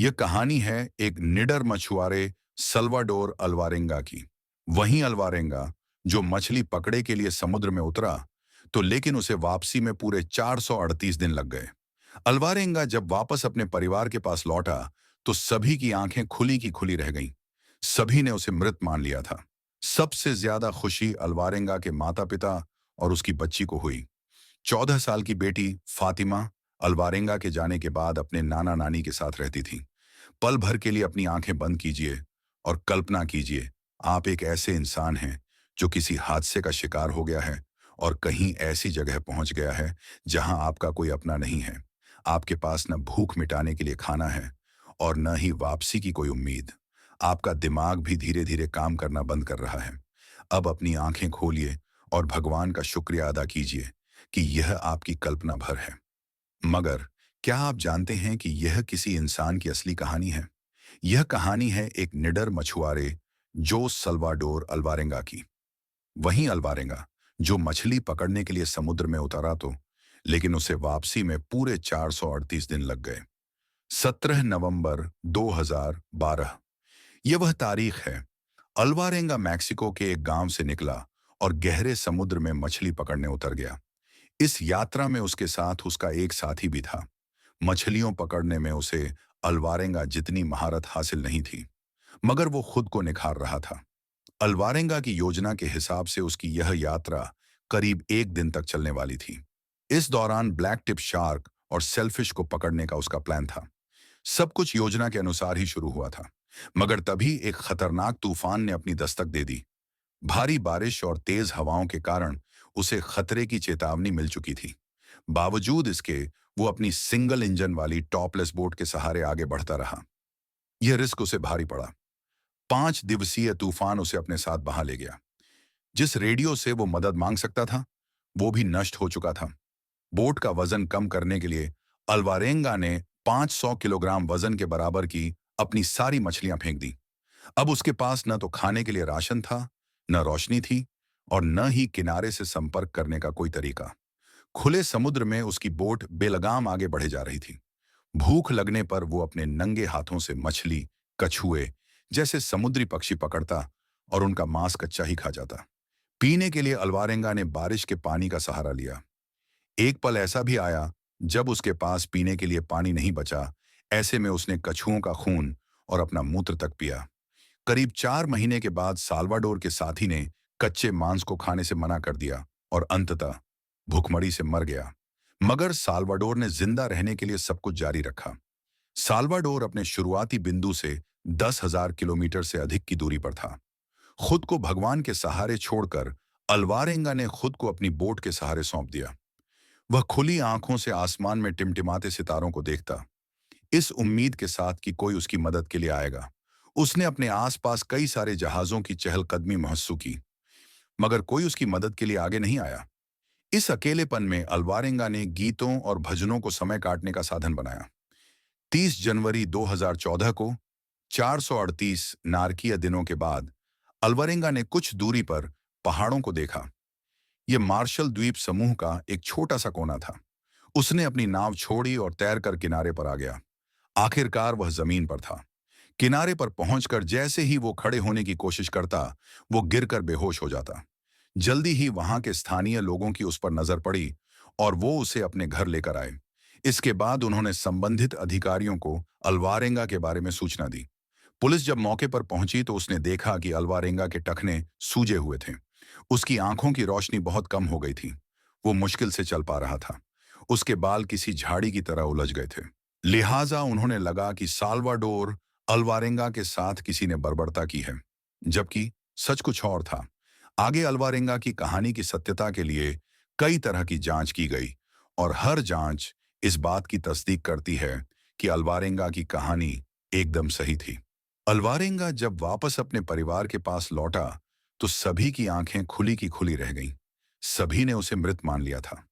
यह कहानी है एक निडर मछुआरे सल्वाडोर अल्वारेंगा की। वहीं अल्वारेंगा जो मछली पकड़े के लिए समुद्र में उतरा, तो लेकिन उसे वापसी में पूरे 438 दिन लग गए। अल्वारेंगा जब वापस अपने परिवार के पास लौटा, तो सभी की आंखें खुली की खुली रह गईं। सभी ने उसे मृत मान लिया था। सबसे ज्यादा खुशी अल्वारेंगा के माता पिता और उसकी बच्ची को हुई। 14 साल की बेटी फातिमा अल्वारेंगा के जाने के बाद अपने नाना नानी के साथ रहती थी। पल भर के लिए अपनी आंखें बंद कीजिए और कल्पना कीजिए, आप एक ऐसे इंसान हैं जो किसी हादसे का शिकार हो गया है और कहीं ऐसी जगह पहुंच गया है जहां आपका कोई अपना नहीं है। आपके पास न भूख मिटाने के लिए खाना है और न ही वापसी की कोई उम्मीद। आपका दिमाग भी धीरे धीरे काम करना बंद कर रहा है। अब अपनी आंखें खोलिए और भगवान का शुक्रिया अदा कीजिए कि यह आपकी कल्पना भर है। मगर क्या आप जानते हैं कि यह किसी इंसान की असली कहानी है? यह कहानी है एक निडर मछुआरे जो सल्वाडोर अल्वारेंगा की। वहीं अल्वारेंगा जो मछली पकड़ने के लिए समुद्र में उतरा, तो लेकिन उसे वापसी में पूरे 438 दिन लग गए। 17 नवंबर 2012 यह वह तारीख है। अल्वारेंगा मैक्सिको के एक गांव से निकला और गहरे समुद्र में मछली पकड़ने उतर गया। इस यात्रा में उसके साथ उसका एक साथी भी था। मछलियों पकड़ने में उसे अल्वारेंगा जितनी महारत हासिल नहीं थी, मगर वो खुद को निखार रहा था। अल्वारेंगा की योजना के हिसाब से उसकी यह यात्रा करीब 1 दिन तक चलने वाली थी। इस दौरान ब्लैक टिप शार्क और सेलफिश को पकड़ने का उसका प्लान था। सब कुछ योजना के अनुसार ही शुरू हुआ था, मगर तभी एक खतरनाक तूफान ने अपनी दस्तक दे दी। भारी बारिश और तेज हवाओं के कारण उसे खतरे की चेतावनी मिल चुकी थी। बावजूद इसके वो अपनी सिंगल इंजन वाली टॉपलेस बोट के सहारे आगे बढ़ता रहा। यह रिस्क उसे भारी पड़ा। 5 दिवसीय तूफान उसे अपने साथ बहा ले गया। जिस रेडियो से वो मदद मांग सकता था, वो भी नष्ट हो चुका था। बोट का वजन कम करने के लिए अल्वारेंगा ने 500 किलोग्राम वजन के बराबर की अपनी सारी मछलियां फेंक दी। अब उसके पास न तो खाने के लिए राशन था, न रोशनी थी और न ही किनारे से संपर्क करने का कोई तरीका। खुले समुद्र में उसकी बोट बेलगाम आगे बढ़े जा रही थी। भूख लगने पर वो अपने नंगे हाथों से मछली, कछुए जैसे समुद्री पक्षी पकड़ता और उनका मांस कच्चा ही खा जाता। पीने के लिए अल्वारेंगा ने बारिश के पानी का सहारा लिया। एक पल ऐसा भी आया जब उसके पास पीने के लिए पानी नहीं बचा। ऐसे में उसने कछुओं का खून और अपना मूत्र तक पिया। करीब 4 महीने के बाद साल्वाडोर के साथी ने कच्चे मांस को खाने से मना कर दिया और अंततः भूखमरी से मर गया। मगर साल्वाडोर ने जिंदा रहने के लिए सब कुछ जारी रखा। साल्वाडोर अपने शुरुआती बिंदु से 10,000 किलोमीटर से अधिक की दूरी पर था। खुद को भगवान के सहारे छोड़कर अल्वारेंगा ने खुद को अपनी बोट के सहारे सौंप दिया। वह खुली आंखों से आसमान में टिमटिमाते सितारों को देखता, इस उम्मीद के साथ कि कोई उसकी मदद के लिए आएगा। उसने अपने आसपास कई सारे जहाजों की चहलकदमी महसूस की, मगर कोई उसकी मदद के लिए आगे नहीं आया। इस अकेलेपन में अल्वारेंगा ने गीतों और भजनों को समय काटने का साधन बनाया। 30 जनवरी 2014 को 438 नारकीय दिनों के बाद अल्वारेंगा ने कुछ दूरी पर पहाड़ों को देखा। यह मार्शल द्वीप समूह का एक छोटा सा कोना था। उसने अपनी नाव छोड़ी और तैरकर किनारे पर आ गया। आखिरकार वह जमीन पर था। किनारे पर पहुंचकर जैसे ही वो खड़े होने की कोशिश करता, वो गिरकर बेहोश हो जाता। जल्दी ही वहां के स्थानीय लोगों की उस पर नजर पड़ी और वो उसे अपने घर लेकर आए। इसके बाद उन्होंने संबंधित अधिकारियों को अल्वारेंगा के बारे में सूचना दी। पुलिस जब मौके पर पहुंची तो उसने देखा कि अल्वारेंगा के टखने सूजे हुए थे। उसकी आंखों की रोशनी बहुत कम हो गई थी। वो मुश्किल से चल पा रहा था। उसके बाल किसी झाड़ी की तरह उलझ गए थे। लिहाजा उन्होंने लगा कि साल्वाडोर अल्वारेंगा के साथ किसी ने बर्बरता की है, जबकि सच कुछ और था। आगे अल्वारेंगा की कहानी की सत्यता के लिए कई तरह की जांच की गई और हर जांच इस बात की तस्दीक करती है कि अल्वारेंगा की कहानी एकदम सही थी। अल्वारेंगा जब वापस अपने परिवार के पास लौटा, तो सभी की आंखें खुली की खुली रह गईं। सभी ने उसे मृत मान लिया था।